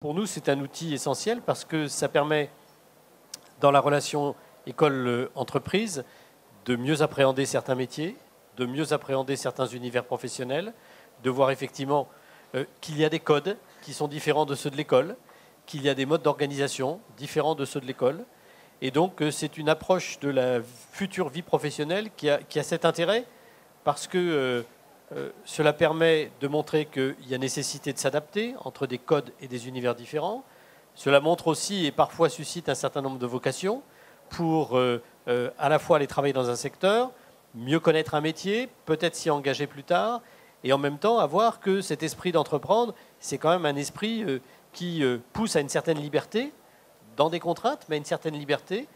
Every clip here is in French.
Pour nous, c'est un outil essentiel parce que ça permet, dans la relation école-entreprise, de mieux appréhender certains métiers, de mieux appréhender certains univers professionnels, de voir effectivement qu'il y a des codes qui sont différents de ceux de l'école, qu'il y a des modes d'organisation différents de ceux de l'école. Et donc, c'est une approche de la future vie professionnelle qui a cet intérêt parce que cela permet de montrer qu'il y a nécessité de s'adapter entre des codes et des univers différents. Cela montre aussi et parfois suscite un certain nombre de vocations pour à la fois aller travailler dans un secteur, mieux connaître un métier, peut-être s'y engager plus tard, et en même temps avoir que cet esprit d'entreprendre, c'est quand même un esprit qui pousse à une certaine liberté, dans des contraintes, mais à une certaine liberté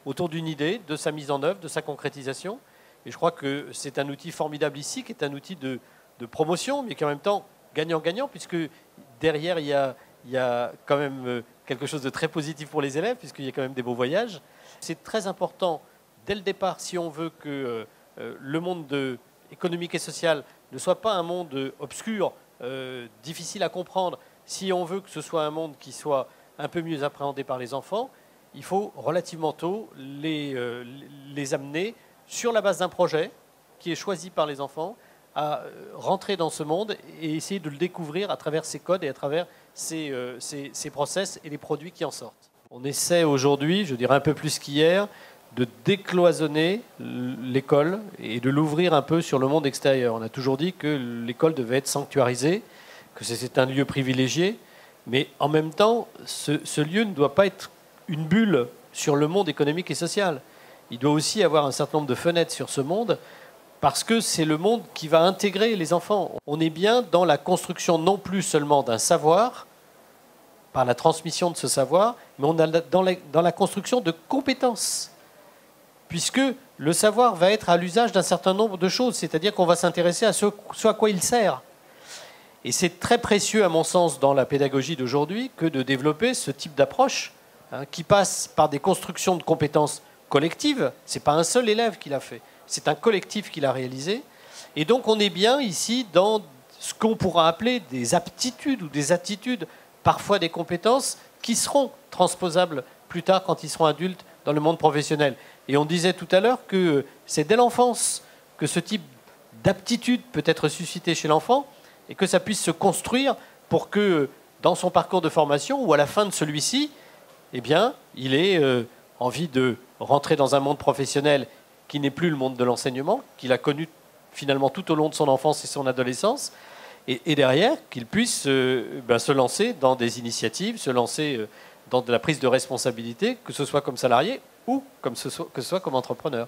autour d'une idée, de sa mise en œuvre, de sa concrétisation. Et je crois que c'est un outil formidable ici, qui est un outil de promotion, mais qui en même temps gagnant-gagnant, puisque derrière, il y a quand même quelque chose de très positif pour les élèves, puisqu'il y a quand même des beaux voyages. C'est très important, dès le départ, si on veut que le monde économique et social ne soit pas un monde obscur, difficile à comprendre, si on veut que ce soit un monde qui soit un peu mieux appréhendé par les enfants, il faut relativement tôt les amener sur la base d'un projet qui est choisi par les enfants, à rentrer dans ce monde et essayer de le découvrir à travers ses codes et à travers ses process et les produits qui en sortent. On essaie aujourd'hui, je dirais un peu plus qu'hier, de décloisonner l'école et de l'ouvrir un peu sur le monde extérieur. On a toujours dit que l'école devait être sanctuarisée, que c'est un lieu privilégié, mais en même temps, ce lieu ne doit pas être une bulle sur le monde économique et social. Il doit aussi avoir un certain nombre de fenêtres sur ce monde parce que c'est le monde qui va intégrer les enfants. On est bien dans la construction non plus seulement d'un savoir, par la transmission de ce savoir, mais on est dans la construction de compétences. Puisque le savoir va être à l'usage d'un certain nombre de choses, c'est-à-dire qu'on va s'intéresser à ce à quoi il sert. Et c'est très précieux, à mon sens, dans la pédagogie d'aujourd'hui, que de développer ce type d'approche qui passe par des constructions de compétences collectives. Ce n'est pas un seul élève qui l'a fait, c'est un collectif qui l'a réalisé. Et donc on est bien ici dans ce qu'on pourra appeler des aptitudes ou des attitudes, parfois des compétences, qui seront transposables plus tard quand ils seront adultes dans le monde professionnel. Et on disait tout à l'heure que c'est dès l'enfance que ce type d'aptitude peut être suscité chez l'enfant et que ça puisse se construire pour que dans son parcours de formation ou à la fin de celui-ci, eh bien, il ait envie de rentrer dans un monde professionnel qui n'est plus le monde de l'enseignement, qu'il a connu finalement tout au long de son enfance et son adolescence, et derrière, qu'il puisse se lancer dans des initiatives, se lancer dans de la prise de responsabilité, que ce soit comme salarié ou que ce soit comme entrepreneur.